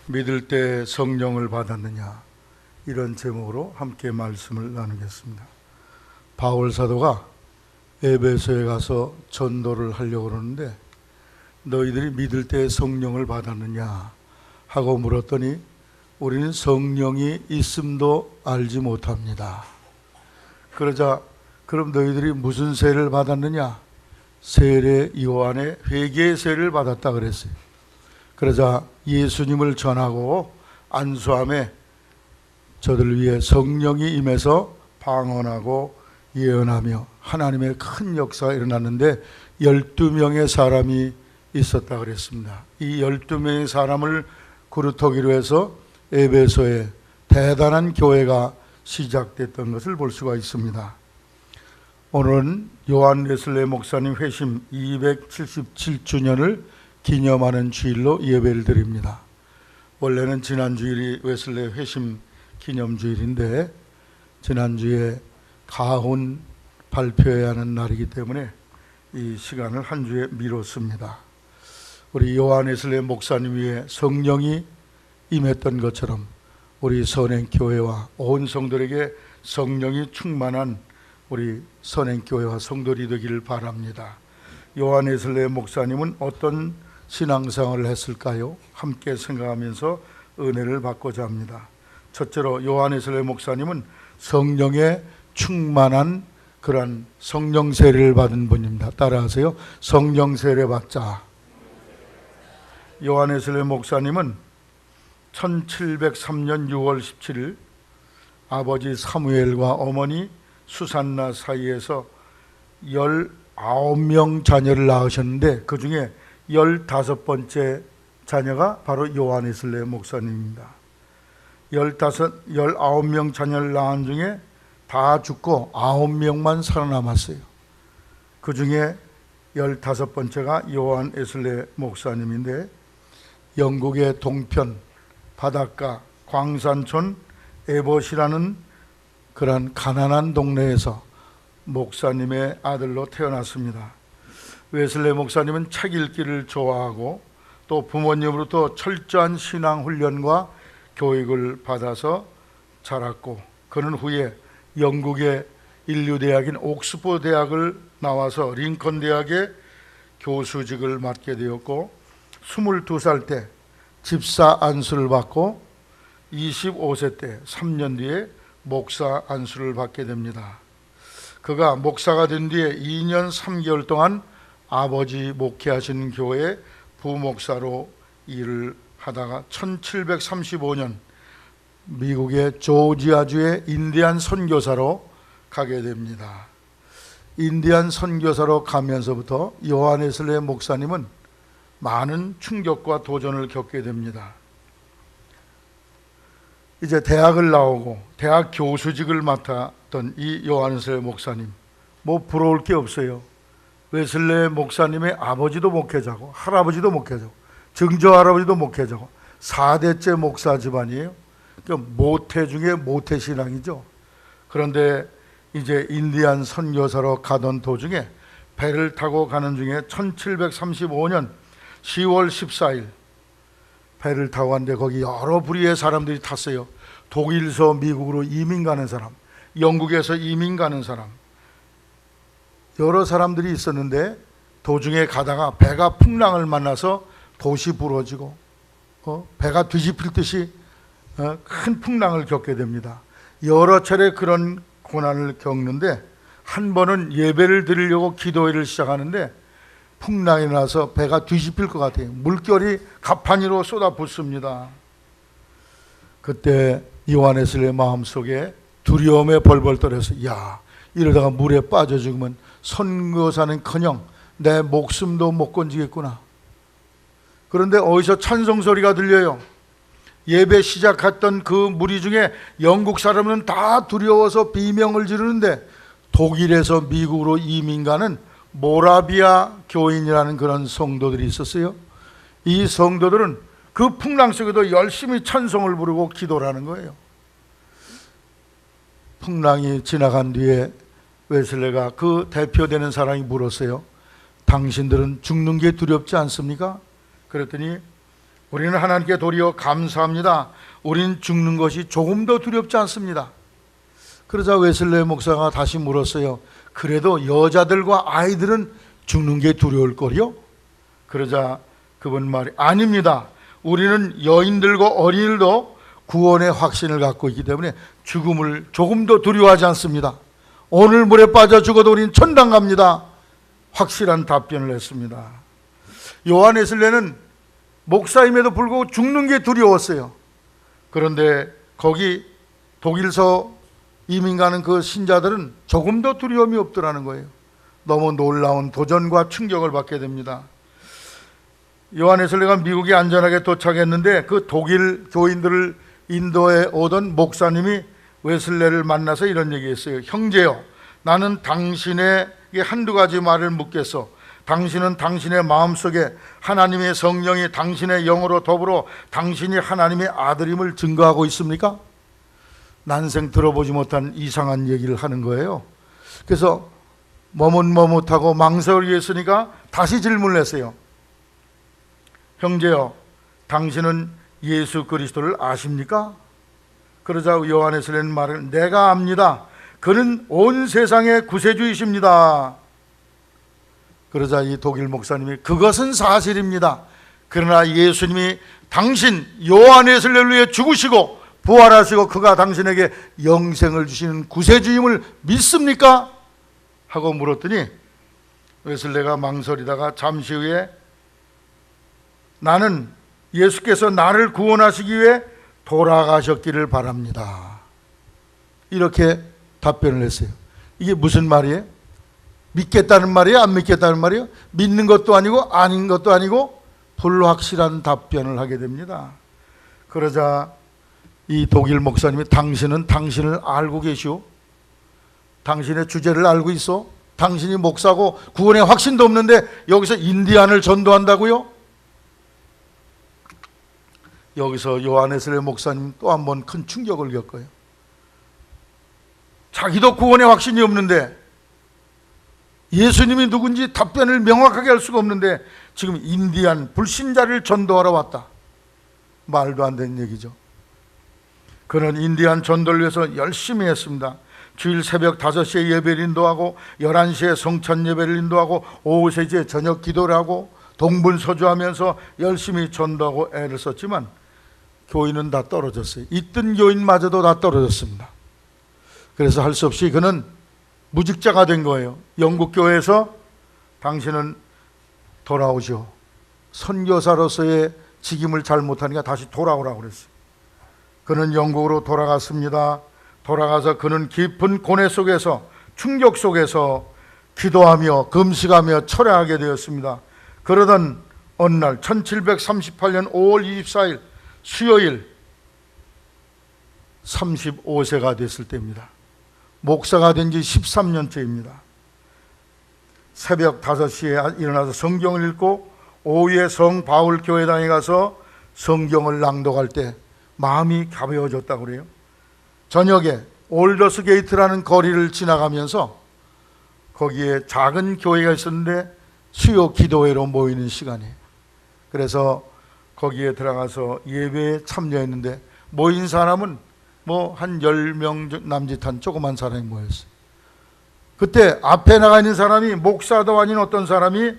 믿을 때 성령을 받았느냐, 이런 제목으로 함께 말씀을 나누겠습니다. 바울 사도가 에베소에 가서 전도를 하려고 그러는데 너희들이 믿을 때 성령을 받았느냐 하고 물었더니 우리는 성령이 있음도 알지 못합니다. 그러자 그럼 너희들이 무슨 세례를 받았느냐? 세례 요한의 회개의 세례를 받았다 그랬어요. 그러자 예수님을 전하고 안수함에 저들 위해 성령이 임해서 방언하고 예언하며 하나님의 큰 역사가 일어났는데 12명의 사람이 있었다 그랬습니다. 이 12명의 사람을 그루터기로 해서 에베소에 대단한 교회가 시작됐던 것을 볼 수가 있습니다. 오늘은 요한 웨슬레 목사님 회심 277주년을 기념하는 주일로 예배를 드립니다. 원래는 지난 주일이 웨슬레 회심 기념주일인데 지난주에 가훈 발표해야 하는 날이기 때문에 이 시간을 한 주에 미뤘습니다. 우리 요한 웨슬레 목사님 위에 성령이 임했던 것처럼 우리 선행교회와 온 성도들에게 성령이 충만한 우리 선행교회와 성도들이 되기를 바랍니다. 요한 웨슬레 목사님은 어떤 신앙생활을 했을까요? 함께 생각하면서 은혜를 받고자 합니다. 첫째로 요한 웨슬레 목사님은 성령에 충만한 그런 성령 세례를 받은 분입니다. 따라하세요. 성령 세례 받자. 요한 웨슬레 목사님은 1703년 6월 17일 아버지 사무엘과 어머니 수산나 사이에서 19명 자녀를 낳으셨는데 그 중에 15번째 자녀가 바로 요한 웨슬레 목사님입니다. 19명 자녀를 낳은 중에 다 죽고 9명만 살아남았어요. 그 중에 15번째가 요한 웨슬레 목사님인데 영국의 동편 바닷가 광산촌 에벗이라는 그런 가난한 동네에서 목사님의 아들로 태어났습니다. 웨슬레 목사님은 책 읽기를 좋아하고 또 부모님으로부터 철저한 신앙 훈련과 교육을 받아서 자랐고 그는 후에 영국의 인류대학인 옥스퍼드 대학을 나와서 링컨 대학의 교수직을 맡게 되었고 22살 때 집사 안수를 받고 25세 때 3년 뒤에 목사 안수를 받게 됩니다. 그가 목사가 된 뒤에 2년 3개월 동안 아버지 목회하시는 교회의 부목사로 일을 하다가 1735년 미국의 조지아주의 인디안 선교사로 가게 됩니다. 인디안 선교사로 가면서부터 요한 웨슬레 목사님은 많은 충격과 도전을 겪게 됩니다. 이제 대학을 나오고 대학 교수직을 맡았던 이 요한 웨슬레 목사님, 뭐 부러울 게 없어요. 웨슬레 목사님의 아버지도 목회자고 할아버지도 목회자고 증조 할아버지도 목회자고 4대째 목사 집안이에요. 그러니까 모태 중에 모태 신앙이죠. 그런데 이제 인디안 선교사로 가던 도중에 배를 타고 가는 중에 1735년 10월 14일 배를 타고 갔는데 거기 여러 부류의 사람들이 탔어요. 독일에서 미국으로 이민 가는 사람, 영국에서 이민 가는 사람, 여러 사람들이 있었는데 도중에 가다가 배가 풍랑을 만나서 돛이 부러지고 배가 뒤집힐 듯이 큰 풍랑을 겪게 됩니다. 여러 차례 그런 고난을 겪는데 한 번은 예배를 드리려고 기도회를 시작하는데 풍랑이 나서 배가 뒤집힐 것 같아요. 물결이 가판위로 쏟아붓습니다. 그때 요한 웨슬레 마음속에 두려움에 벌벌 떨어서 야, 이러다가 물에 빠져 죽으면 선교사는커녕 내 목숨도 못 건지겠구나. 그런데 어디서 찬송 소리가 들려요. 예배 시작했던 그 무리 중에 영국 사람은 다 두려워서 비명을 지르는데 독일에서 미국으로 이민 가는 모라비아 교인이라는 그런 성도들이 있었어요. 이 성도들은 그 풍랑 속에도 열심히 찬송을 부르고 기도를 하는 거예요. 풍랑이 지나간 뒤에 웨슬레가 그 대표되는 사람이 물었어요. 당신들은 죽는 게 두렵지 않습니까? 그랬더니 우리는 하나님께 도리어 감사합니다. 우리는 죽는 것이 조금 더 두렵지 않습니다. 그러자 웨슬레 목사가 다시 물었어요. 그래도 여자들과 아이들은 죽는 게 두려울 거요? 그러자 그분 말이 아닙니다. 우리는 여인들과 어린이들도 구원의 확신을 갖고 있기 때문에 죽음을 조금 더 두려워하지 않습니다. 오늘 물에 빠져 죽어도 우리는 천당 갑니다. 확실한 답변을 했습니다. 요한 웨슬레는 목사임에도 불구하고 죽는 게 두려웠어요. 그런데 거기 독일서 이민 가는 그 신자들은 조금 더 두려움이 없더라는 거예요. 너무 놀라운 도전과 충격을 받게 됩니다. 요한 웨슬레가 미국에 안전하게 도착했는데 그 독일 교인들을 인도에 오던 목사님이 웨슬레를 만나서 이런 얘기했어요. 형제여, 나는 당신에게 한두 가지 말을 묻겠소. 당신은 당신의 마음속에 하나님의 성령이 당신의 영으로 더불어 당신이 하나님의 아들임을 증거하고 있습니까? 난생 들어보지 못한 이상한 얘기를 하는 거예요. 그래서 머뭇머뭇하고 망설이게 했으니까 다시 질문을 했어요. 형제여, 당신은 예수 그리스도를 아십니까? 그러자 요한 웨슬레는 말을 내가 압니다. 그는 온 세상의 구세주이십니다. 그러자 이 독일 목사님이 그것은 사실입니다. 그러나 예수님이 당신 요한 웨슬레를 위해 죽으시고 부활하시고 그가 당신에게 영생을 주시는 구세주임을 믿습니까? 하고 물었더니 웨슬레가 망설이다가 잠시 후에 나는 예수께서 나를 구원하시기 위해 돌아가셨기를 바랍니다. 이렇게 답변을 했어요. 이게 무슨 말이에요? 믿겠다는 말이에요? 안 믿겠다는 말이에요? 믿는 것도 아니고 아닌 것도 아니고 불확실한 답변을 하게 됩니다. 그러자 이 독일 목사님이 당신은 당신을 알고 계시오? 당신의 주제를 알고 있어? 당신이 목사고 구원의 확신도 없는데 여기서 인디안을 전도한다고요? 여기서 요한 웨슬레 목사님 또 한 번 큰 충격을 겪어요. 자기도 구원의 확신이 없는데 예수님이 누군지 답변을 명확하게 할 수가 없는데 지금 인디안 불신자를 전도하러 왔다. 말도 안 되는 얘기죠. 그는 인디안 전도를 위해서 열심히 했습니다. 주일 새벽 5시에 예배를 인도하고 11시에 성찬 예배를 인도하고 오후 3시에 저녁 기도를 하고 동분서주하면서 열심히 전도하고 애를 썼지만 교인은 다 떨어졌어요. 있던 교인마저도 다 떨어졌습니다. 그래서 할 수 없이 그는 무직자가 된 거예요. 영국 교회에서 당신은 돌아오죠. 선교사로서의 직임을 잘 못하니까 다시 돌아오라고 그랬어요. 그는 영국으로 돌아갔습니다. 돌아가서 그는 깊은 고뇌 속에서 충격 속에서 기도하며 금식하며 철회하게 되었습니다. 그러던 어느 날 1738년 5월 24일 수요일 35세가 됐을 때입니다. 목사가 된 지 13년째입니다. 새벽 5시에 일어나서 성경을 읽고 오후에 성 바울 교회당에 가서 성경을 낭독할 때 마음이 가벼워졌다고 그래요. 저녁에 올더스 게이트라는 거리를 지나가면서 거기에 작은 교회가 있었는데 수요 기도회로 모이는 시간이에요. 그래서 거기에 들어가서 예배에 참여했는데 모인 사람은 뭐 한 10명 남짓한 조그만 사람이 모였어요. 그때 앞에 나가 있는 사람이 목사도 아닌 어떤 사람이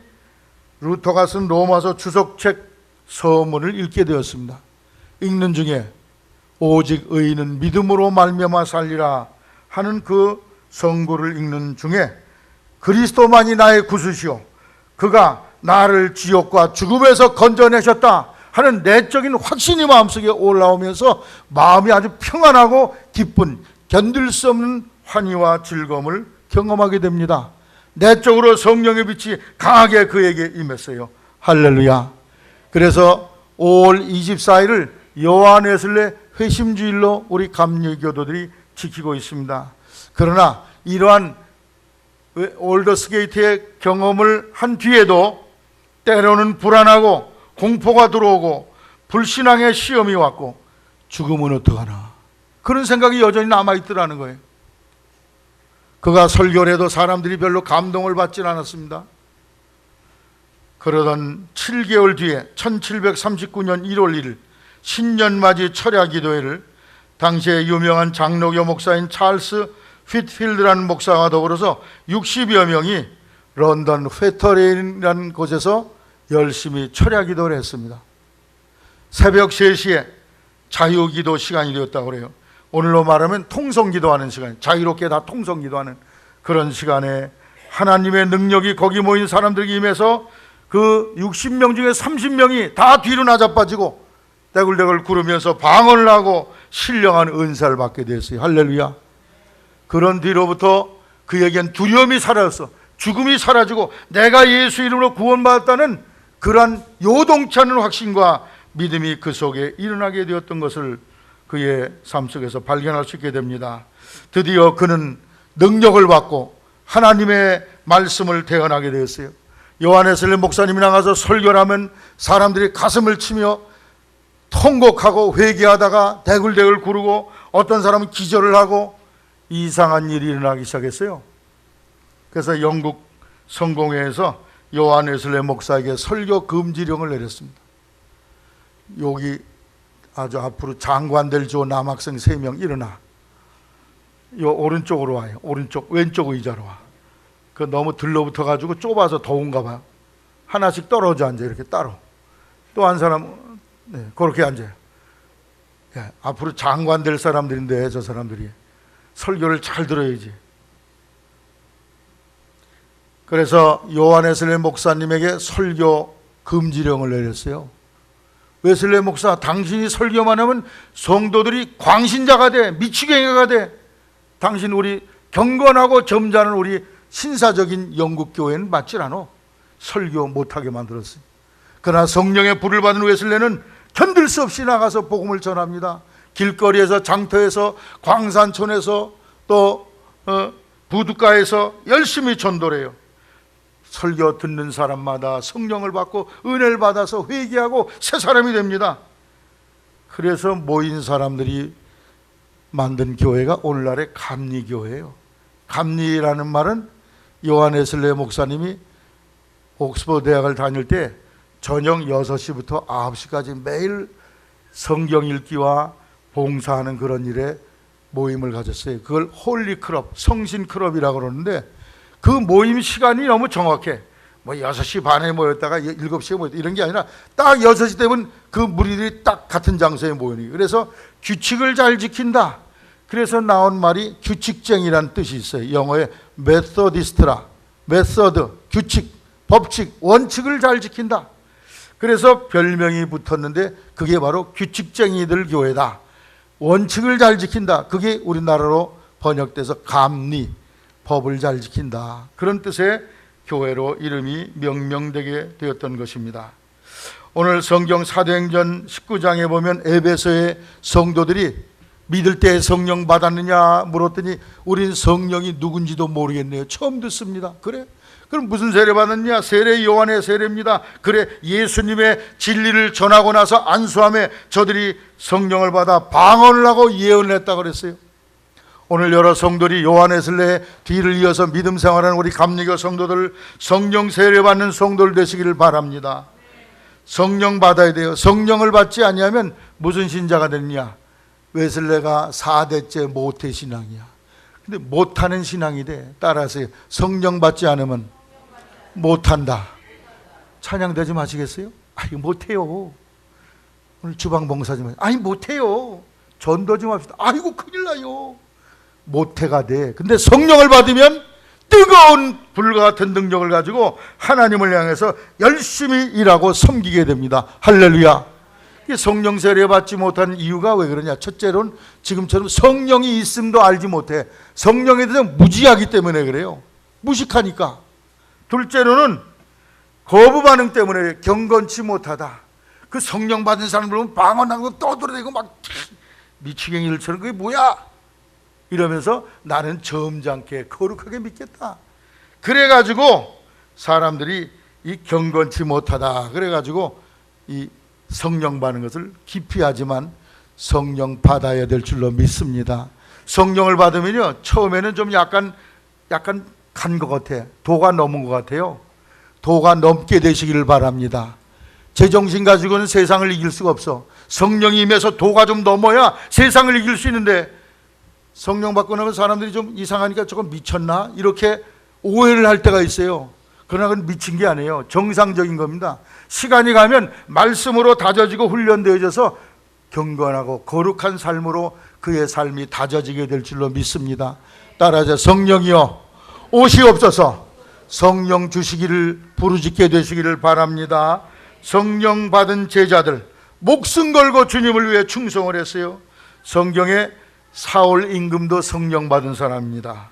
루터가 쓴 로마서 주석책 서문을 읽게 되었습니다. 읽는 중에 오직 의인은 믿음으로 말미암아 살리라 하는 그 성구를 읽는 중에 그리스도만이 나의 구주시오, 그가 나를 지옥과 죽음에서 건져내셨다 하는 내적인 확신이 마음속에 올라오면서 마음이 아주 평안하고 기쁜, 견딜 수 없는 환희와 즐거움을 경험하게 됩니다. 내적으로 성령의 빛이 강하게 그에게 임했어요. 할렐루야. 그래서 5월 24일을 요한 웨슬레 회심주일로 우리 감리교도들이 지키고 있습니다. 그러나 이러한 올더스 게이트의 경험을 한 뒤에도 때로는 불안하고 공포가 들어오고 불신앙의 시험이 왔고 죽으면 어떡하나 그런 생각이 여전히 남아있더라는 거예요. 그가 설교를 해도 사람들이 별로 감동을 받지는 않았습니다. 그러던 7개월 뒤에 1739년 1월 1일 신년맞이 철야 기도회를 당시에 유명한 장로교 목사인 찰스 휘트필드라는 목사와 더불어서 60여 명이 런던 회터레인이라는 곳에서 열심히 철야 기도를 했습니다. 새벽 3시에 자유기도 시간이 되었다고 그래요. 오늘로 말하면 통성기도하는 시간, 자유롭게 다 통성기도하는 그런 시간에 하나님의 능력이 거기 모인 사람들에게 임해서 그 60명 중에 30명이 다 뒤로 나자빠지고 떼굴떼굴 구르면서 방언을 하고 신령한 은사를 받게 되었어요. 할렐루야. 그런 뒤로부터 그에겐 두려움이 사라졌어. 죽음이 사라지고 내가 예수 이름으로 구원받았다는 그러한 요동치 않은 확신과 믿음이 그 속에 일어나게 되었던 것을 그의 삶 속에서 발견할 수 있게 됩니다. 드디어 그는 능력을 받고 하나님의 말씀을 대언하게 되었어요. 요한웨슬리 목사님이 나가서 설교를 하면 사람들이 가슴을 치며 통곡하고 회개하다가 대굴대굴 구르고 어떤 사람은 기절을 하고 이상한 일이 일어나기 시작했어요. 그래서 영국 성공회에서 요한웨슬리 목사에게 설교 금지령을 내렸습니다. 여기 아주 앞으로 장관될 조 남학생 3명 일어나. 요 오른쪽으로 와요. 오른쪽, 왼쪽 의자로 와. 그 너무 들러붙어 가지고 좁아서 더운가 봐요. 하나씩 떨어져 앉아 이렇게 따로. 또 한 사람 그렇게 앉아요. 앞으로 장관 될 사람들인데 저 사람들이 설교를 잘 들어야지. 그래서 요한웨슬리 목사님에게 설교 금지령을 내렸어요. 웨슬리 목사, 당신이 설교만 하면 성도들이 광신자가 돼, 미치갱이가 돼. 당신 우리 경건하고 점잖은 우리 신사적인 영국 교회는 맞질 않아. 설교 못하게 만들었어요. 그러나 성령의 불을 받은 웨슬리는 견딜 수 없이 나가서 복음을 전합니다. 길거리에서, 장터에서, 광산촌에서, 또 부둣가에서 열심히 전도를 해요. 설교 듣는 사람마다 성령을 받고 은혜를 받아서 회개하고 새 사람이 됩니다. 그래서 모인 사람들이 만든 교회가 오늘날의 감리교회예요. 감리라는 말은 요한웨슬리 목사님이 옥스퍼드 대학을 다닐 때 저녁 6시부터 9시까지 매일 성경 읽기와 봉사하는 그런 일에 모임을 가졌어요. 그걸 홀리 클럽, 성신 클럽이라고 그러는데 그 모임 시간이 너무 정확해. 뭐 6시 반에 모였다가 7시에 모였다 이런 게 아니라 딱 6시 되면 그 무리들이 딱 같은 장소에 모이니. 그래서 규칙을 잘 지킨다. 그래서 나온 말이 규칙쟁이라는 뜻이 있어요. 영어에 메소디스트라. 메서드, 규칙, 법칙, 원칙을 잘 지킨다. 그래서 별명이 붙었는데 그게 바로 규칙쟁이들 교회다. 원칙을 잘 지킨다. 그게 우리나라로 번역돼서 감리, 법을 잘 지킨다. 그런 뜻의 교회로 이름이 명명되게 되었던 것입니다. 오늘 성경 사도행전 19장에 보면 에베소의 성도들이 믿을 때 성령 받았느냐 물었더니 우린 성령이 누군지도 모르겠네요. 처음 듣습니다. 그래? 그럼 무슨 세례 받았냐? 세례 요한의 세례입니다. 그래, 예수님의 진리를 전하고 나서 안수함에 저들이 성령을 받아 방언을 하고 예언을 했다고 그랬어요. 오늘 여러 성도들이 요한웨슬리의 뒤를 이어서 믿음 생활하는 우리 감리교 성도들, 성령 세례 받는 성도들 되시기를 바랍니다. 성령 받아야 돼요. 성령을 받지 아니하면 무슨 신자가 되느냐? 웨슬레가 4대째 모태 신앙이야. 근데 못하는 신앙이 돼. 따라하세요. 성령 받지 않으면 못한다. 찬양되지 마시겠어요? 아니 못해요. 오늘 주방 봉사 좀 하세요. 아니 못해요. 전도 좀 합시다. 아이고 큰일 나요. 모태가 돼. 근데 성령을 받으면 뜨거운 불과 같은 능력을 가지고 하나님을 향해서 열심히 일하고 섬기게 됩니다. 할렐루야. 성령 세례 받지 못한 이유가 왜 그러냐? 첫째로는 지금처럼 성령이 있음도 알지 못해. 성령에 대해서 무지하기 때문에 그래요. 무식하니까. 둘째로는 거부 반응 때문에 경건치 못하다. 그 성령 받은 사람들 보면 방언하고 떠들어대고 막 미치갱이들처럼 그게 뭐야? 이러면서 나는 점잖게 거룩하게 믿겠다. 그래가지고 사람들이 이 경건치 못하다. 그래가지고 이 성령 받는 것을 기피하지만 성령 받아야 될 줄로 믿습니다. 성령을 받으면요 처음에는 좀 약간 간 것 같아. 도가 넘은 것 같아요. 도가 넘게 되시기를 바랍니다. 제정신 가지고는 세상을 이길 수가 없어. 성령이 임해서 도가 좀 넘어야 세상을 이길 수 있는데, 성령 받고 나면 사람들이 좀 이상하니까 조금 미쳤나? 이렇게 오해를 할 때가 있어요. 그러나 그건 미친 게 아니에요. 정상적인 겁니다. 시간이 가면 말씀으로 다져지고 훈련되어져서 경건하고 거룩한 삶으로 그의 삶이 다져지게 될 줄로 믿습니다. 따라서 성령이여 오시옵소서. 성령 주시기를 부르짖게 되시기를 바랍니다. 성령 받은 제자들 목숨 걸고 주님을 위해 충성을 했어요. 성경에 사울 임금도 성령 받은 사람입니다.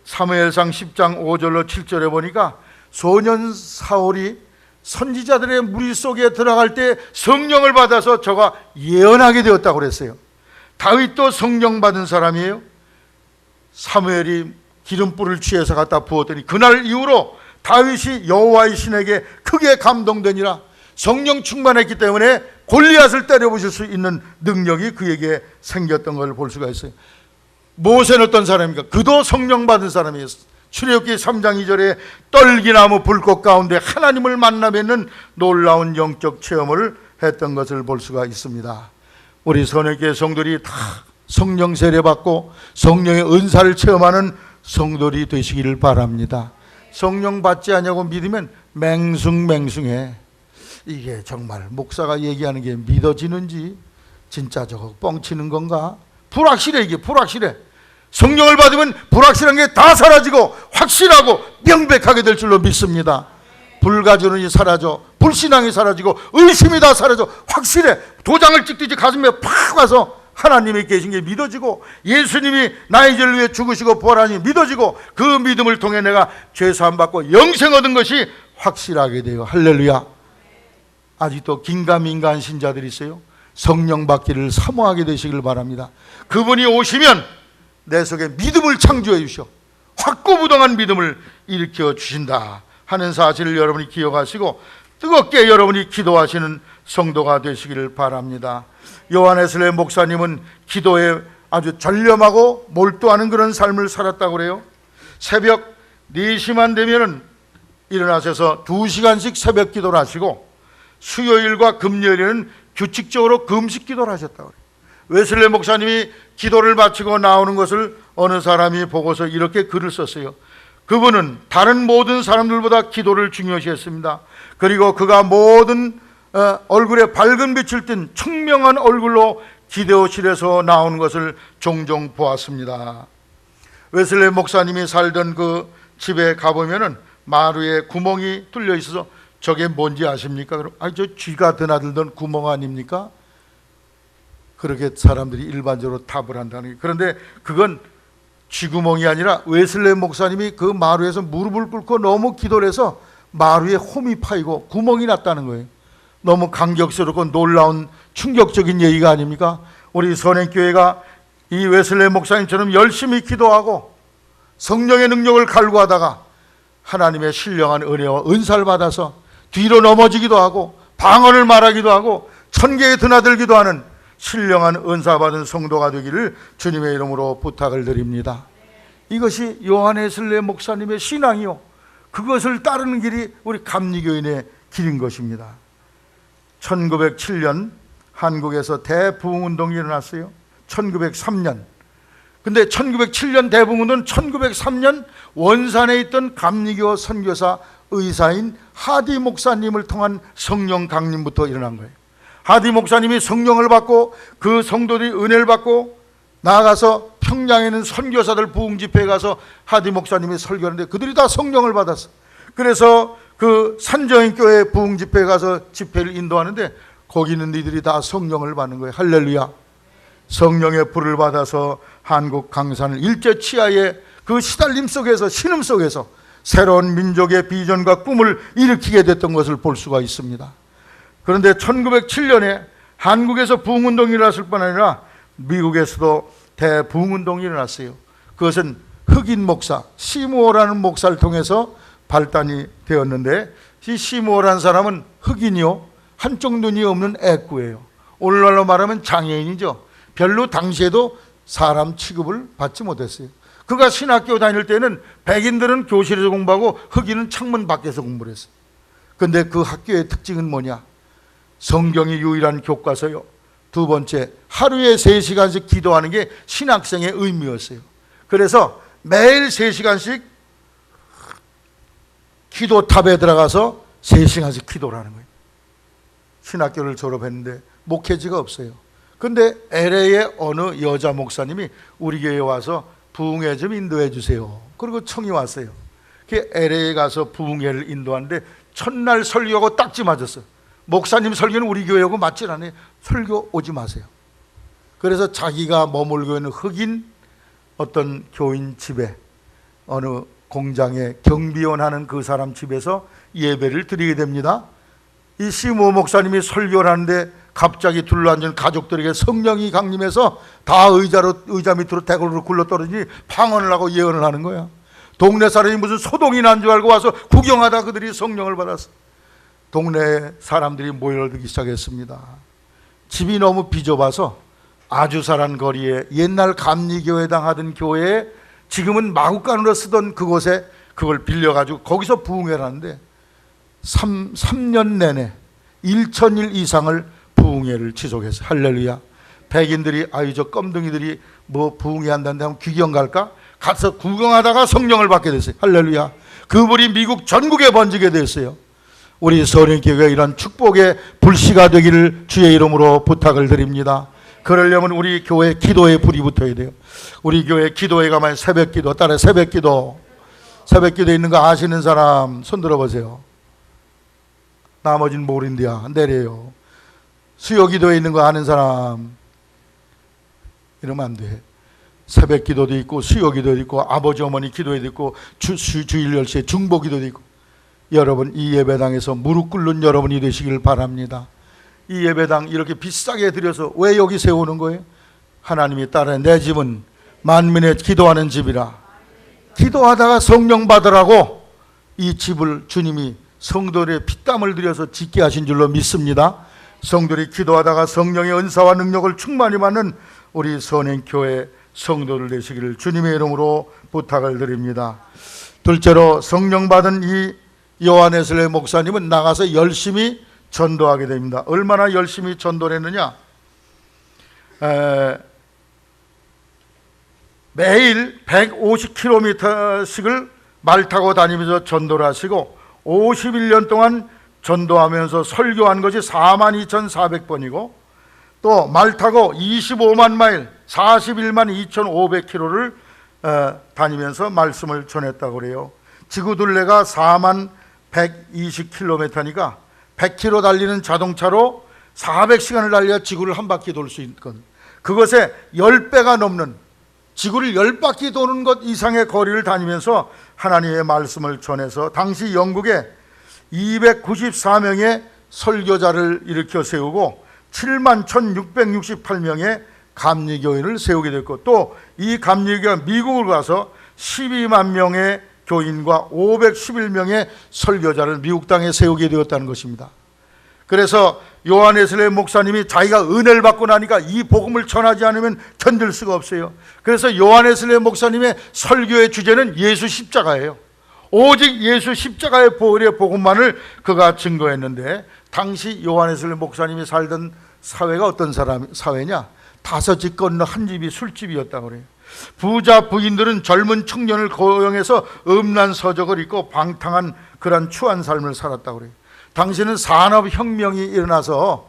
사무엘상 10장 5절로 7절에 보니까 소년 사울이 선지자들의 무리 속에 들어갈 때 성령을 받아서 저가 예언하게 되었다고 그랬어요. 다윗도 성령 받은 사람이에요. 사무엘이 기름불을 취해서 갖다 부었더니 그날 이후로 다윗이 여호와의 신에게 크게 감동되니라. 성령 충만했기 때문에 골리앗을 때려부실 수 있는 능력이 그에게 생겼던 걸 볼 수가 있어요. 모세는 어떤 사람입니까? 그도 성령 받은 사람이에요. 출애굽기 3장 2절에 떨기나무 불꽃 가운데 하나님을 만나 뵙는 놀라운 영적 체험을 했던 것을 볼 수가 있습니다. 우리 선행교회 성도들이 다 성령 세례받고 성령의 은사를 체험하는 성도들이 되시기를 바랍니다. 성령 받지 않냐고 믿으면 맹숭맹숭해. 이게 정말 목사가 얘기하는 게 믿어지는지 진짜 저거 뻥치는 건가? 불확실해. 이게 불확실해. 성령을 받으면 불확실한 게 다 사라지고 확실하고 명백하게 될 줄로 믿습니다. 불가지론이 사라져, 불신앙이 사라지고 의심이 다 사라져. 확실해. 도장을 찍듯이 가슴에 팍 와서 하나님이 계신 게 믿어지고, 예수님이 나의 죄를 위해 죽으시고 부활하니 믿어지고, 그 믿음을 통해 내가 죄사함 받고 영생 얻은 것이 확실하게 돼요. 할렐루야. 아직도 긴가민가한 신자들이 있어요. 성령 받기를 사모하게 되시길 바랍니다. 그분이 오시면 내 속에 믿음을 창조해 주셔 확고부동한 믿음을 일으켜 주신다 하는 사실을 여러분이 기억하시고 뜨겁게 여러분이 기도하시는 성도가 되시기를 바랍니다. 요한 웨슬레 목사님은 기도에 아주 전념하고 몰두하는 그런 삶을 살았다고 그래요. 새벽 4시만 되면은 일어나셔서 2시간씩 새벽 기도를 하시고 수요일과 금요일에는 규칙적으로 금식 기도를 하셨다고 그래요. 웨슬레 목사님이 기도를 마치고 나오는 것을 어느 사람이 보고서 이렇게 글을 썼어요. 그분은 다른 모든 사람들보다 기도를 중요시했습니다. 그리고 그가 모든 얼굴에 밝은 빛을 띤 청명한 얼굴로 기도실에서 나오는 것을 종종 보았습니다. 웨슬레 목사님이 살던 그 집에 가보면은 마루에 구멍이 뚫려 있어서 저게 뭔지 아십니까? 그럼 저 쥐가 드나들던 구멍 아닙니까? 그렇게 사람들이 일반적으로 답을 한다는 게. 그런데 그건 쥐구멍이 아니라 웨슬레 목사님이 그 마루에서 무릎을 꿇고 너무 기도를 해서 마루에 홈이 파이고 구멍이 났다는 거예요. 너무 감격스럽고 놀라운 충격적인 얘기가 아닙니까? 우리 선행교회가 이 웨슬레 목사님처럼 열심히 기도하고 성령의 능력을 갈구하다가 하나님의 신령한 은혜와 은사를 받아서 뒤로 넘어지기도 하고 방언을 말하기도 하고 천개에 드나들기도 하는 신령한 은사 받은 성도가 되기를 주님의 이름으로 부탁을 드립니다. 이것이 요한 웨슬레 목사님의 신앙이요, 그것을 따르는 길이 우리 감리교인의 길인 것입니다. 1907년 한국에서 대부흥운동이 일어났어요. 1903년. 근데 1907년 대부흥운동은 1903년 원산에 있던 감리교 선교사 의사인 하디 목사님을 통한 성령 강림부터 일어난 거예요. 하디 목사님이 성령을 받고 그 성도들이 은혜를 받고 나아가서 평양에 있는 선교사들 부흥 집회에 가서 하디 목사님이 설교하는데 그들이 다 성령을 받았어. 그래서 그 산정인교회 부흥 집회에 가서 집회를 인도하는데 거기 있는 이들이 다 성령을 받는 거예요. 할렐루야. 성령의 불을 받아서 한국 강산을 일제 치하의 그 시달림 속에서, 신음 속에서 새로운 민족의 비전과 꿈을 일으키게 됐던 것을 볼 수가 있습니다. 그런데 1907년에 한국에서 부흥운동이 일어났을 뿐 아니라 미국에서도 대부흥운동이 일어났어요. 그것은 흑인 목사 시무어라는 목사를 통해서 발단이 되었는데, 이 시무어라는 사람은 흑인이요, 한쪽 눈이 없는 애꾸예요. 오늘날로 말하면 장애인이죠. 별로 당시에도 사람 취급을 받지 못했어요. 그가 신학교 다닐 때는 백인들은 교실에서 공부하고 흑인은 창문 밖에서 공부를 했어요. 근데 그 학교의 특징은 뭐냐? 성경이 유일한 교과서요. 두 번째, 하루에 3시간씩 기도하는 게 신학생의 의무였어요. 그래서 매일 3시간씩 기도탑에 들어가서 3시간씩 기도를 하는 거예요. 신학교를 졸업했는데 목회지가 없어요. 근데 LA의 어느 여자 목사님이 우리 교회에 와서 부흥회 좀 인도해 주세요. 그리고 청이 왔어요. 그 LA에 가서 부흥회를 인도하는데 첫날 설교하고 딱지 맞았어요. 목사님 설교는 우리 교회하고 맞질 않아요. 설교 오지 마세요. 그래서 자기가 머물고 있는 흑인 어떤 교인 집에, 어느 공장에 경비원 하는 그 사람 집에서 예배를 드리게 됩니다. 이 시모 목사님이 설교를 하는데 갑자기 둘러앉은 가족들에게 성령이 강림해서 다 의자 밑으로 대굴로 굴러떨어지니 방언을 하고 예언을 하는 거야. 동네 사람이 무슨 소동이 난 줄 알고 와서 구경하다 그들이 성령을 받았어. 동네 사람들이 모여들기 시작했습니다. 집이 너무 비좁아서 아주사란 거리에 옛날 감리교회당 하던 교회에 지금은 마구간으로 쓰던 그곳에 그걸 빌려가지고 거기서 부흥회를 하는데 3년 내내 1,000일 이상을 부흥회를 지속했어요. 할렐루야. 백인들이 아유 저 껌둥이들이 뭐 부흥회 한다는데 한번 구경 갈까? 가서 구경하다가 성령을 받게 됐어요. 할렐루야. 그분이 미국 전국에 번지게 됐어요. 우리 서령교회가 이런 축복의 불씨가 되기를 주의 이름으로 부탁을 드립니다. 그러려면 우리 교회 기도에 불이 붙어야 돼요. 우리 교회 기도에 가면 새벽기도, 딸의 새벽기도 있는 거 아시는 사람 손 들어보세요. 나머지는 모른대야. 내려요. 수요기도에 있는 거 아는 사람 이러면 안 돼. 새벽기도도 있고 수요기도도 있고 아버지 어머니 기도에도 있고 주일 10시에 중보기도도 있고. 여러분 이 예배당에서 무릎 꿇는 여러분이 되시길 바랍니다. 이 예배당 이렇게 비싸게 드려서 왜 여기 세우는 거예요? 하나님이 따라 내 집은 만민의 기도하는 집이라. 기도하다가 성령 받으라고 이 집을 주님이 성도들의 피땀을 들여서 짓게 하신 줄로 믿습니다. 성도들이 기도하다가 성령의 은사와 능력을 충만히 받는 우리 선행교회 성도들 되시기를 주님의 이름으로 부탁을 드립니다. 둘째로 성령 받은 이 요한웨슬리 목사님은 나가서 열심히 전도하게 됩니다. 얼마나 열심히 전도를 했느냐? 매일 150km씩을 말 타고 다니면서 전도를 하시고 51년 동안 전도하면서 설교한 것이 42,400번이고 또 말 타고 25만 마일 41만 2,500km를 다니면서 말씀을 전했다고 그래요. 지구 둘레가 4만 120km니까 100km 달리는 자동차로 400시간을 달려야 지구를 한 바퀴 돌 수 있거든. 그것에 10배가 넘는 지구를 10바퀴 도는 것 이상의 거리를 다니면서 하나님의 말씀을 전해서 당시 영국에 294명의 설교자를 일으켜 세우고 7만 1,668명의 감리교인을 세우게 됐고 또 이 감리교가 미국을 가서 12만 명의 교인과 511명의 설교자를 미국 땅에 세우게 되었다는 것입니다. 그래서 요한웨슬리 목사님이 자기가 은혜를 받고 나니까 이 복음을 전하지 않으면 견딜 수가 없어요. 그래서 요한웨슬리 목사님의 설교의 주제는 예수 십자가예요. 오직 예수 십자가의 보혈의 복음만을 그가 증거했는데 당시 요한웨슬리 목사님이 살던 사회가 어떤 사회냐? 5집 건너 한 집이 술집이었다고 그래요. 부자 부인들은 젊은 청년을 고용해서 음란 서적을 입고 방탕한 그런 추한 삶을 살았다고 그래요. 당시는 산업혁명이 일어나서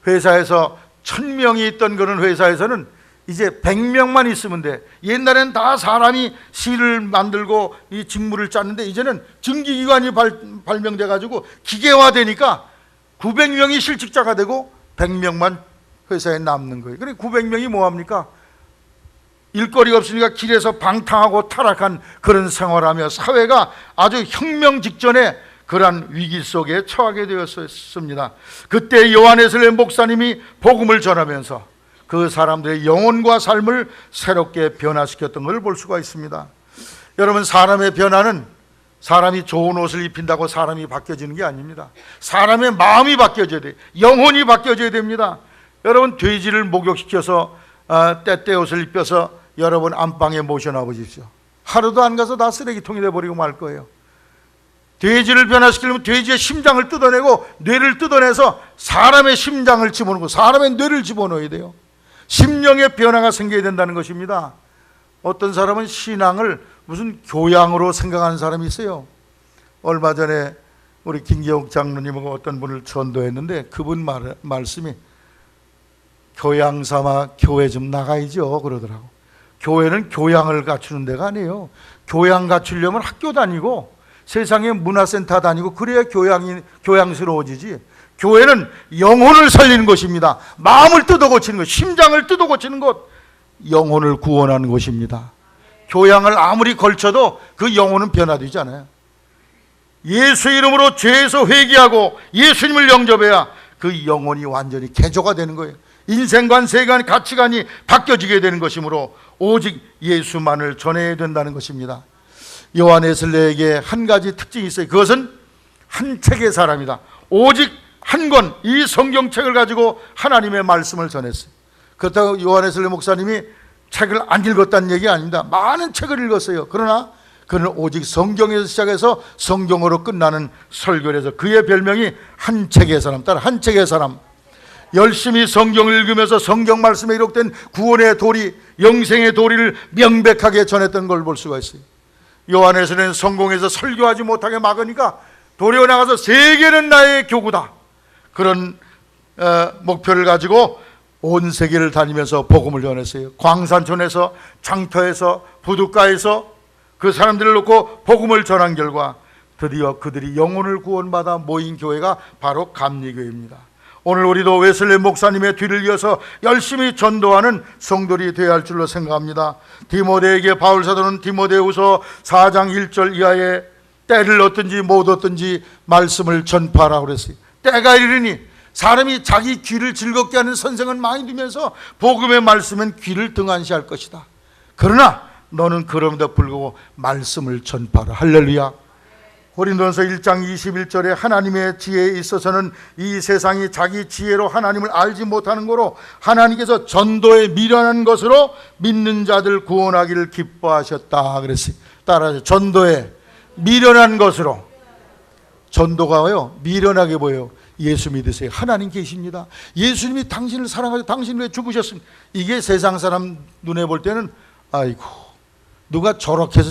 회사에서 1,000명이 있던 그런 회사에서는 이제 100명만 있으면 돼. 옛날엔 다 사람이 실을 만들고 이 직무를 짰는데 이제는 증기기관이 발명돼 가지고 기계화되니까 900명이 실직자가 되고 100명만 회사에 남는 거예요. 그래 900명이 뭐합니까? 일거리가 없으니까 길에서 방탕하고 타락한 그런 생활하며 사회가 아주 혁명 직전에 그러한 위기 속에 처하게 되었습니다. 그때 요한웨슬리 목사님이 복음을 전하면서 그 사람들의 영혼과 삶을 새롭게 변화시켰던 걸 볼 수가 있습니다. 여러분 사람의 변화는 사람이 좋은 옷을 입힌다고 사람이 바뀌어지는 게 아닙니다. 사람의 마음이 바뀌어져야 돼요. 영혼이 바뀌어져야 됩니다. 여러분 돼지를 목욕시켜서 때때 옷을 입혀서 여러분 안방에 모셔놔 보십시오. 하루도 안 가서 다 쓰레기통이 돼버리고 말 거예요. 돼지를 변화시키려면 돼지의 심장을 뜯어내고 뇌를 뜯어내서 사람의 심장을 집어넣고 사람의 뇌를 집어넣어야 돼요. 심령의 변화가 생겨야 된다는 것입니다. 어떤 사람은 신앙을 무슨 교양으로 생각하는 사람이 있어요. 얼마 전에 우리 김기옥 장로님하고 어떤 분을 전도했는데 그분 말씀이 교양 삼아 교회 좀 나가야죠 그러더라고. 교회는 교양을 갖추는 데가 아니에요. 교양 갖추려면 학교 다니고 세상에 문화센터 다니고 그래야 교양스러워지지. 교회는 영혼을 살리는 것입니다. 마음을 뜯어 고치는 것, 심장을 뜯어 고치는 것, 영혼을 구원하는 것입니다. 교양을 아무리 걸쳐도 그 영혼은 변화되지 않아요. 예수 이름으로 죄에서 회개하고 예수님을 영접해야 그 영혼이 완전히 개조가 되는 거예요. 인생관, 세관, 가치관이 바뀌어지게 되는 것이므로 오직 예수만을 전해야 된다는 것입니다. 요한 웨슬레에게 한 가지 특징이 있어요. 그것은 한 책의 사람이다. 오직 한 권, 이 성경책을 가지고 하나님의 말씀을 전했어요. 그렇다고 요한 웨슬레 목사님이 책을 안 읽었다는 얘기 아닙니다. 많은 책을 읽었어요. 그러나 그는 오직 성경에서 시작해서 성경으로 끝나는 설교를 해서 그의 별명이 한 책의 사람, 따라 한 책의 사람. 열심히 성경을 읽으면서 성경 말씀에 기록된 구원의 도리, 영생의 도리를 명백하게 전했던 걸 볼 수가 있어요. 요한에서는 성공해서 설교하지 못하게 막으니까 도리어 나가서 세계는 나의 교구다, 그런 목표를 가지고 온 세계를 다니면서 복음을 전했어요. 광산촌에서, 장터에서, 부둣가에서 그 사람들을 놓고 복음을 전한 결과 드디어 그들이 영혼을 구원받아 모인 교회가 바로 감리교회입니다. 오늘 우리도 웨슬레 목사님의 뒤를 이어서 열심히 전도하는 성도들이 되어야 할 줄로 생각합니다. 디모데에게 바울 사도는 디모데후서 4장 1절 이하에 때를 얻든지 못 얻든지 말씀을 전파하라고 그랬어요. 때가 이르니 사람이 자기 귀를 즐겁게 하는 선생은 많이 두면서 복음의 말씀은 귀를 등한시할 것이다. 그러나 너는 그럼에도 불구하고 말씀을 전파하라. 할렐루야. 고린도전서 1장 21절에 하나님의 지혜에 있어서는 이 세상이 자기 지혜로 하나님을 알지 못하는 거로 하나님께서 전도에 미련한 것으로 믿는 자들 구원하기를 기뻐하셨다 그랬어요. 따라서 전도에 미련한 것으로. 전도가요 미련하게 보여요. 예수 믿으세요. 하나님 계십니다. 예수님이 당신을 사랑하셔서 당신을 위해 죽으셨습니다. 이게 세상 사람 눈에 볼 때는 아이고 누가 저렇게 해서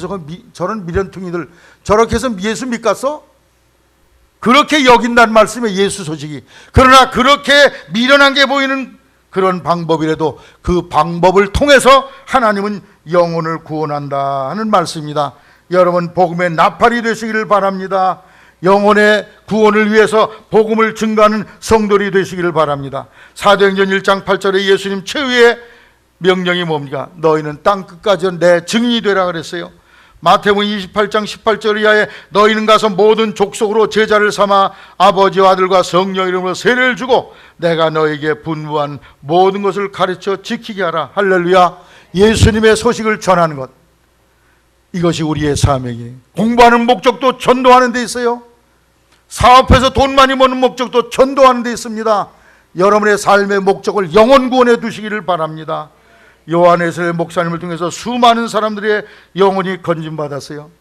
저런 미련퉁이들 저렇게 해서 예수 믿겠어? 그렇게 여긴다는 말씀에 예수 소식이. 그러나 그렇게 미련한 게 보이는 그런 방법이라도 그 방법을 통해서 하나님은 영혼을 구원한다 하는 말씀입니다. 여러분 복음의 나팔이 되시기를 바랍니다. 영혼의 구원을 위해서 복음을 증거하는 성도들이 되시기를 바랍니다. 사도행전 1장 8절에 예수님 최후의 명령이 뭡니까? 너희는 땅끝까지 내 증인이 되라 그랬어요. 마태복음 28장 18절 이하에 너희는 가서 모든 족속으로 제자를 삼아 아버지와 아들과 성령 이름으로 세례를 주고 내가 너에게 분부한 모든 것을 가르쳐 지키게 하라. 할렐루야. 예수님의 소식을 전하는 것, 이것이 우리의 사명이에요. 공부하는 목적도 전도하는 데 있어요. 사업해서 돈 많이 버는 목적도 전도하는 데 있습니다. 여러분의 삶의 목적을 영혼 구원해 두시기를 바랍니다. 요한 웨슬레 목사님을 통해서 수많은 사람들의 영혼이 건진받았어요.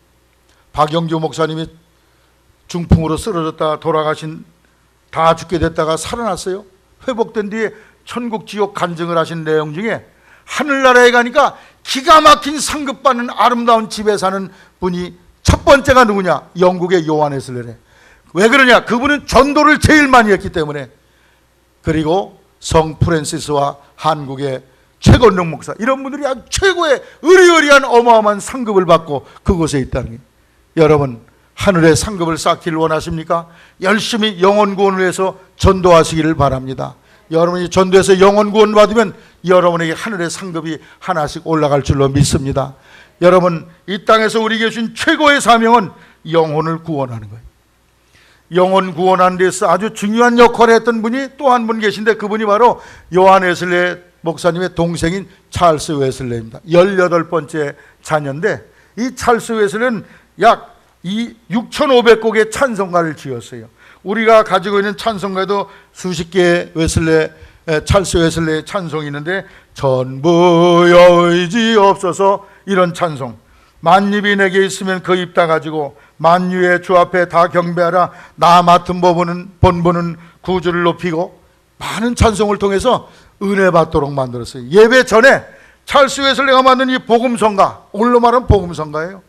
박영주 목사님이 중풍으로 쓰러졌다 돌아가신, 다 죽게 됐다가 살아났어요. 회복된 뒤에 천국 지옥 간증을 하신 내용 중에 하늘나라에 가니까 기가 막힌 상급받는 아름다운 집에 사는 분이 첫 번째가 누구냐? 영국의 요한 웨슬레래. 왜 그러냐? 그분은 전도를 제일 많이 했기 때문에. 그리고 성 프랜시스와 한국의 최건능 목사, 이런 분들이 아주 최고의 의리의리한 어마어마한 상급을 받고 그곳에 있다는 거예요. 여러분 하늘의 상급을 쌓기를 원하십니까? 열심히 영혼 구원을 위해서 전도하시기를 바랍니다. 여러분이 전도해서 영혼 구원 받으면 여러분에게 하늘의 상급이 하나씩 올라갈 줄로 믿습니다. 여러분 이 땅에서 우리에게 주신 최고의 사명은 영혼을 구원하는 거예요. 영혼 구원하는 데서 아주 중요한 역할을 했던 분이 또 한 분 계신데 그분이 바로 요한 웨슬레 목사님의 동생인 찰스 웨슬레입니다. 18번째 자녀인데 이 찰스 웨슬레는 약 6,500곡의 찬송가를 지었어요. 우리가 가지고 있는 찬송가에도 수십 개의 찰스 웨슬레의 찬송이 있는데 전부여 의지 없어서 이런 찬송, 만입이 내게 있으면 그 입 다 가지고 만유의 주 앞에 다 경배하라. 나 맡은 본분은 구주를 높이고, 많은 찬송을 통해서 은혜 받도록 만들었어요. 예배 전에 찰스 웨슬리가 만든 이 복음성가, 오늘로 말하면 복음성가예요.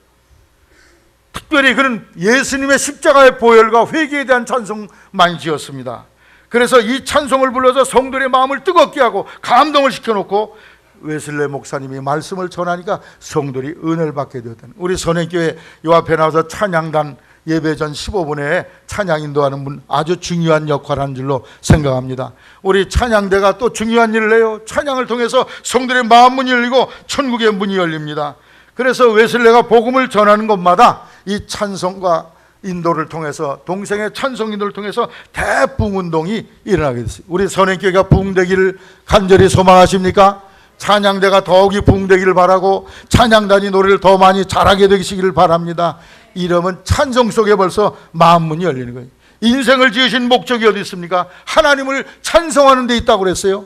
특별히 그는 예수님의 십자가의 보혈과 회개에 대한 찬송 많이 지었습니다. 그래서 이 찬송을 불러서 성도들의 마음을 뜨겁게 하고 감동을 시켜놓고, 웨슬레 목사님이 말씀을 전하니까 성도들이 은혜를 받게 되었다는, 우리 선행교회 요 앞에 나와서 찬양단 예배 전 15분에 찬양 인도하는 분 아주 중요한 역할을 하는 줄로 생각합니다. 우리 찬양대가 또 중요한 일을 해요. 찬양을 통해서 성도들의 마음 문이 열리고 천국의 문이 열립니다. 그래서 웨슬레가 복음을 전하는 곳마다 이 찬송과 인도를 통해서, 동생의 찬송 인도를 통해서 대부흥운동이 일어나게 됐어요. 우리 선행교회가 부흥되기를 간절히 소망하십니까? 찬양대가 더욱이 부흥되기를 바라고 찬양단이 노래를 더 많이 잘하게 되시기를 바랍니다. 이러면 찬송 속에 벌써 마음 문이 열리는 거예요. 인생을 지으신 목적이 어디 있습니까? 하나님을 찬송하는 데 있다고 그랬어요.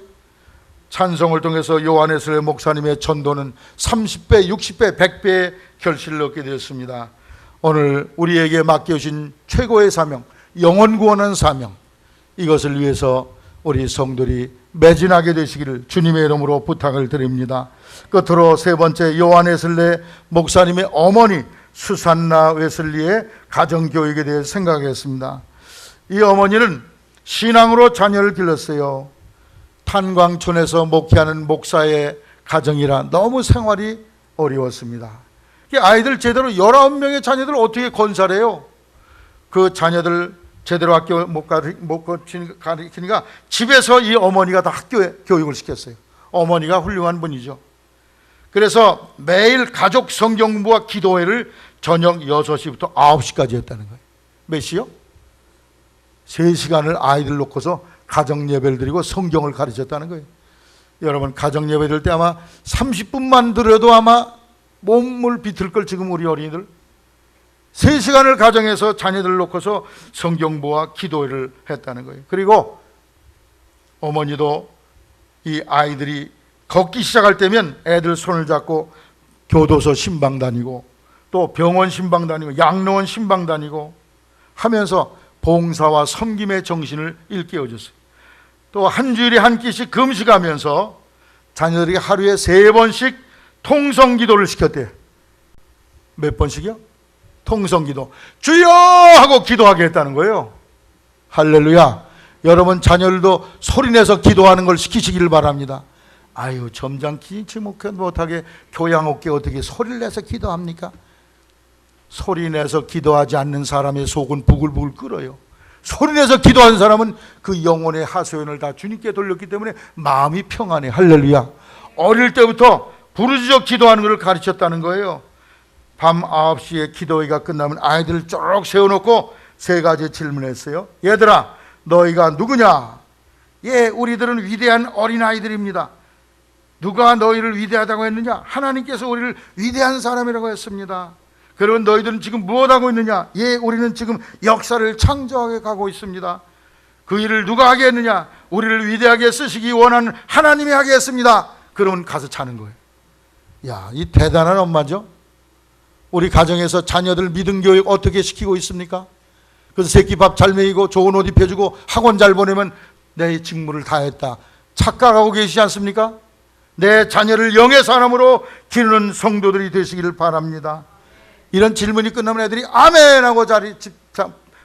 찬송을 통해서 요한에슬레 목사님의 전도는 30배, 60배, 100배의 결실을 얻게 되었습니다. 오늘 우리에게 맡겨주신 최고의 사명, 영혼 구원하는 사명, 이것을 위해서 우리 성도들이 매진하게 되시기를 주님의 이름으로 부탁을 드립니다. 끝으로 세 번째, 요한 웨슬레 목사님의 어머니 수산나 웨슬리의 가정교육에 대해 생각하겠습니다. 이 어머니는 신앙으로 자녀를 길렀어요. 탄광촌에서 목회하는 목사의 가정이라 너무 생활이 어려웠습니다. 아이들 제대로 19명의 자녀들을 어떻게 건설해요? 그 자녀들 제대로 학교 못 가르치니까 집에서 이 어머니가 다 학교에 교육을 시켰어요. 어머니가 훌륭한 분이죠. 그래서 매일 가족 성경 공부와 기도회를 저녁 6시부터 9시까지 했다는 거예요. 몇 시요? 3시간을 아이들 놓고서 가정 예배를 드리고 성경을 가르쳤다는 거예요. 여러분, 가정 예배 드릴 때 아마 30분만 들어도 아마 몸을 비틀걸. 지금 우리 어린이들 3시간을 가정에서 자녀들을 놓고서 성경보와 기도회를 했다는 거예요. 그리고 어머니도 이 아이들이 걷기 시작할 때면 애들 손을 잡고 교도소 신방 다니고, 또 병원 신방 다니고, 양로원 신방 다니고 하면서 봉사와 섬김의 정신을 일깨워줬어요. 또 한 주일에 한 끼씩 금식하면서 자녀들이 하루에 3번씩 통성기도를 시켰대요. 몇 번씩이요? 통성기도. 주여! 하고 기도하게 했다는 거예요. 할렐루야. 여러분 자녀들도 소리내서 기도하는 걸 시키시기를 바랍니다. 아유, 점잖기 못하게 교양 없게 어떻게 소리를 내서 기도합니까? 소리내서 기도하지 않는 사람의 속은 부글부글 끓어요. 소리내서 기도하는 사람은 그 영혼의 하소연을 다 주님께 돌렸기 때문에 마음이 평안해. 할렐루야. 어릴 때부터 부르짖어 기도하는 것을 가르쳤다는 거예요. 밤 9시에 기도회가 끝나면 아이들을 쭉 세워놓고 3가지 질문했어요. 얘들아, 너희가 누구냐? 예, 우리들은 위대한 어린아이들입니다. 누가 너희를 위대하다고 했느냐? 하나님께서 우리를 위대한 사람이라고 했습니다. 그러면 너희들은 지금 무엇하고 있느냐? 예, 우리는 지금 역사를 창조하게 가고 있습니다. 그 일을 누가 하게 했느냐? 우리를 위대하게 쓰시기 원하는 하나님이 하게 했습니다. 그러면 가서 자는 거예요. 야, 이 대단한 엄마죠? 우리 가정에서 자녀들 믿음 교육 어떻게 시키고 있습니까? 그래서 새끼 밥 잘 먹이고 좋은 옷 입혀주고 학원 잘 보내면 내 직무를 다 했다 착각하고 계시지 않습니까? 내 자녀를 영의 사람으로 기르는 성도들이 되시기를 바랍니다. 이런 질문이 끝나면 애들이 아멘 하고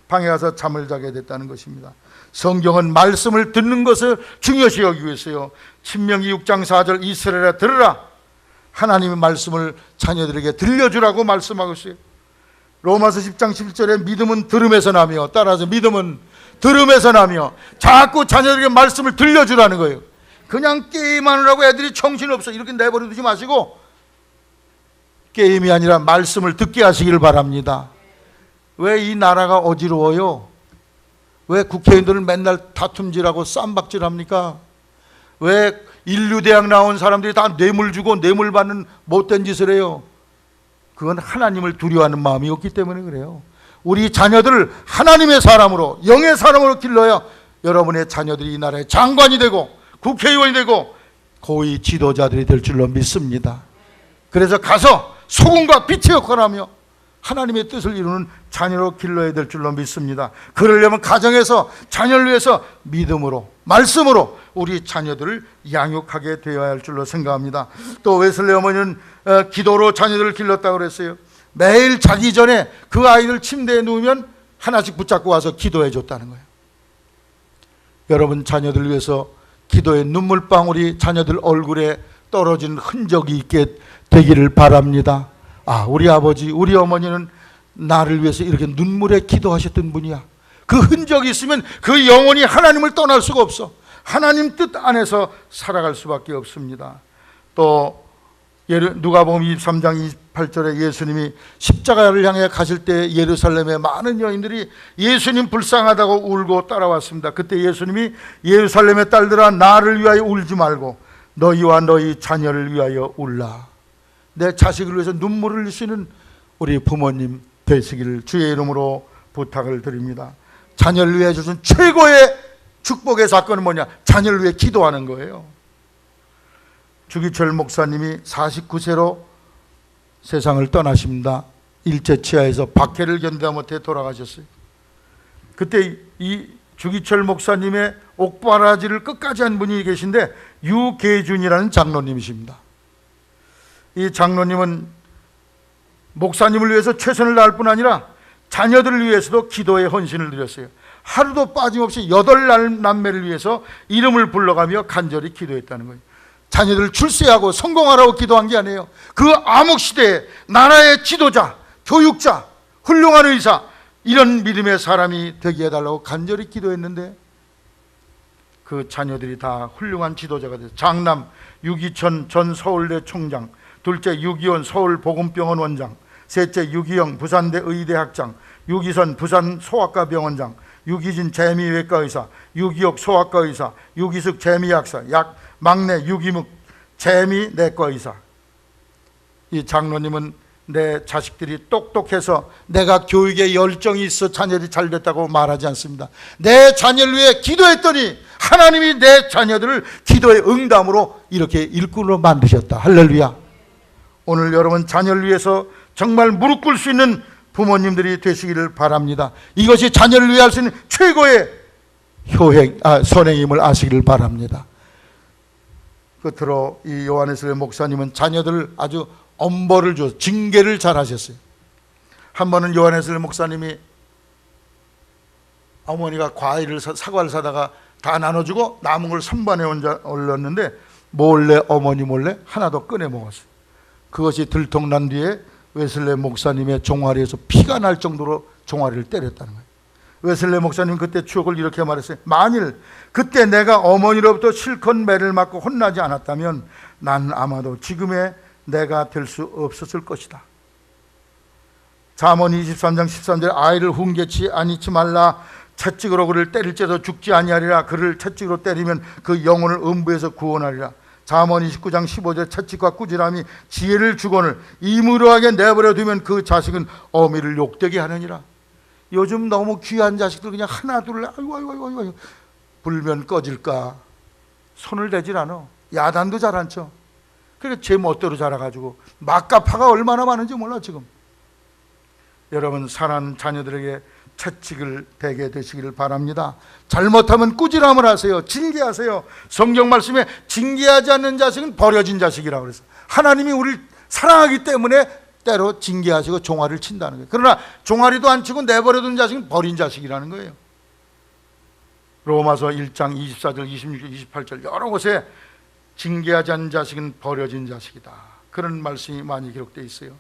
방에 가서 잠을 자게 됐다는 것입니다. 성경은 말씀을 듣는 것을 중요시 여기고 있어요. 신명기 6장 4절 이스라엘아 들으라. 하나님의 말씀을 자녀들에게 들려주라고 말씀하고 있어요. 로마서 10장 11절에 믿음은 들음에서 나며, 따라서 믿음은 들음에서 나며, 자꾸 자녀들에게 말씀을 들려주라는 거예요. 그냥 게임하느라고 애들이 정신없어 이렇게 내버려두지 마시고 게임이 아니라 말씀을 듣게 하시기를 바랍니다. 왜 이 나라가 어지러워요? 왜 국회의원들은 맨날 다툼질하고 쌈박질합니까? 왜 인류대학 나온 사람들이 다 뇌물 주고 뇌물 받는 못된 짓을 해요? 그건 하나님을 두려워하는 마음이 없기 때문에 그래요. 우리 자녀들을 하나님의 사람으로, 영의 사람으로 길러야 여러분의 자녀들이 이 나라의 장관이 되고 국회의원이 되고 고위 지도자들이 될 줄로 믿습니다. 그래서 가서 소금과 빛의 역할을 하며 하나님의 뜻을 이루는 자녀로 길러야 될 줄로 믿습니다. 그러려면 가정에서 자녀를 위해서 믿음으로, 말씀으로 우리 자녀들을 양육하게 되어야 할 줄로 생각합니다. 또 웨슬리 어머니는 기도로 자녀들을 길렀다고 그랬어요. 매일 자기 전에 그 아이들 침대에 누우면 하나씩 붙잡고 와서 기도해 줬다는 거예요. 여러분, 자녀들 위해서 기도의 눈물방울이 자녀들 얼굴에 떨어진 흔적이 있게 되기를 바랍니다. 우리 아버지, 우리 어머니는 나를 위해서 이렇게 눈물에 기도하셨던 분이야. 그 흔적이 있으면 그 영혼이 하나님을 떠날 수가 없어. 하나님 뜻 안에서 살아갈 수밖에 없습니다. 또 누가복음 23장 28절에 예수님이 십자가를 향해 가실 때 예루살렘에 많은 여인들이 예수님 불쌍하다고 울고 따라왔습니다. 그때 예수님이 예루살렘의 딸들아, 나를 위하여 울지 말고 너희와 너희 자녀를 위하여 울라. 내 자식을 위해서 눈물을 흘리시는 우리 부모님 되시기를 주의 이름으로 부탁을 드립니다. 자녀를 위해 주신 최고의 축복의 사건은 뭐냐? 자녀를 위해 기도하는 거예요. 주기철 목사님이 49세로 세상을 떠나십니다. 일제치하에서 박해를 견디다 못해 돌아가셨어요. 그때 이 주기철 목사님의 옥바라지를 끝까지 한 분이 계신데 유계준이라는 장로님이십니다. 이 장로님은 목사님을 위해서 최선을 다할 뿐 아니라 자녀들을 위해서도 기도의 헌신을 드렸어요. 하루도 빠짐없이 8남매를 위해서 이름을 불러가며 간절히 기도했다는 거예요. 자녀들 출세하고 성공하라고 기도한 게 아니에요. 그 암흑시대에 나라의 지도자, 교육자, 훌륭한 의사, 이런 믿음의 사람이 되게 해달라고 간절히 기도했는데 그 자녀들이 다 훌륭한 지도자가 됐어요. 장남 유기천 전 서울대 총장, 둘째 유기원 서울보건병원 원장, 셋째 유기영 부산대 의대학장, 유기선 부산 소아과 병원장, 유기진 재미외과의사, 유기옥 소아과의사, 유기숙 재미학사, 막내 유기묵 재미내과의사. 이 장로님은 내 자식들이 똑똑해서 내가 교육에 열정이 있어 자녀들이 잘 됐다고 말하지 않습니다. 내 자녀를 위해 기도했더니 하나님이 내 자녀들을 기도의 응답으로 이렇게 일꾼으로 만드셨다. 할렐루야. 오늘 여러분 자녀를 위해서 정말 무릎 꿇을 수 있는 부모님들이 되시기를 바랍니다. 이것이 자녀를 위해 할 수 있는 최고의 선행임을 아시기를 바랍니다. 끝으로 이 요한에슬레 목사님은 자녀들을 아주 엄벌을 줘서 징계를 잘 하셨어요. 한 번은 요한에슬레 목사님이 어머니가 사과를 사다가 다 나눠주고 남은 걸 선반에 올렸는데 어머니 몰래 하나 더 꺼내 먹었어요. 그것이 들통난 뒤에 웨슬레 목사님의 종아리에서 피가 날 정도로 종아리를 때렸다는 거예요. 웨슬레 목사님 그때 추억을 이렇게 말했어요. 만일 그때 내가 어머니로부터 실컷 매를 맞고 혼나지 않았다면 난 아마도 지금의 내가 될 수 없었을 것이다. 잠언 23장 13절 아이를 훈계치 아니치 말라. 채찍으로 그를 때릴지라도 죽지 아니하리라. 그를 채찍으로 때리면 그 영혼을 음부에서 구원하리라. 잠언 29장 15절 채찍과 꾸지람이 지혜를 주거늘 이무로하게 내버려 두면 그 자식은 어미를 욕되게 하느니라. 요즘 너무 귀한 자식들 그냥 하나 둘 아이고 불면 꺼질까 손을 대질 않아. 야단도 잘 안 쳐. 그러니까 제 멋대로 자라가지고 막가파가 얼마나 많은지 몰라 지금. 여러분 사랑하는 자녀들에게 채찍을 대게 되시기를 바랍니다. 잘못하면 꾸지람을 하세요. 징계하세요. 성경 말씀에 징계하지 않는 자식은 버려진 자식이라고 그랬어요. 하나님이 우리를 사랑하기 때문에 때로 징계하시고 종아리를 친다는 거예요. 그러나 종아리도 안 치고 내버려둔 자식은 버린 자식이라는 거예요. 로마서 1장 24절 26절 28절 여러 곳에 징계하지 않는 자식은 버려진 자식이다. 그런 말씀이 많이 기록되어 있어요.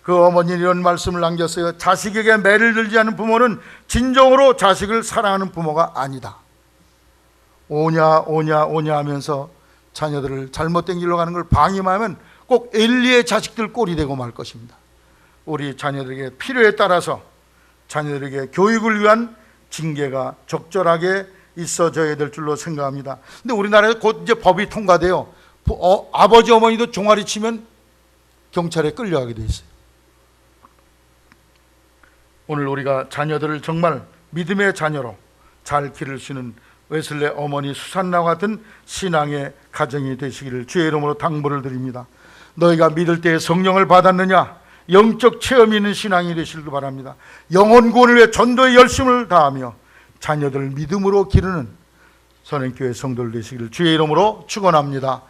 그 어머니는 이런 말씀을 남겼어요. 자식에게 매를 들지 않는 부모는 진정으로 자식을 사랑하는 부모가 아니다. 오냐 하면서 자녀들을 잘못된 길로 가는 걸 방임하면 꼭 엘리의 자식들 꼴이 되고 말 것입니다. 우리 자녀들에게 필요에 따라서 자녀들에게 교육을 위한 징계가 적절하게 있어져야 될 줄로 생각합니다. 근데 우리나라에 곧 이제 법이 통과돼요. 아버지 어머니도 종아리 치면 경찰에 끌려가게 돼 있어요. 오늘 우리가 자녀들을 정말 믿음의 자녀로 잘 기를 수 있는 웨슬레 어머니 수산나와 같은 신앙의 가정이 되시기를 주의 이름으로 당부를 드립니다. 너희가 믿을 때에 성령을 받았느냐? 영적 체험이 있는 신앙이 되시길 바랍니다. 영혼 구원을 위해 전도의 열심을 다하며 자녀들을 믿음으로 기르는 선행교회 성도들 되시기를 주의 이름으로 축원합니다.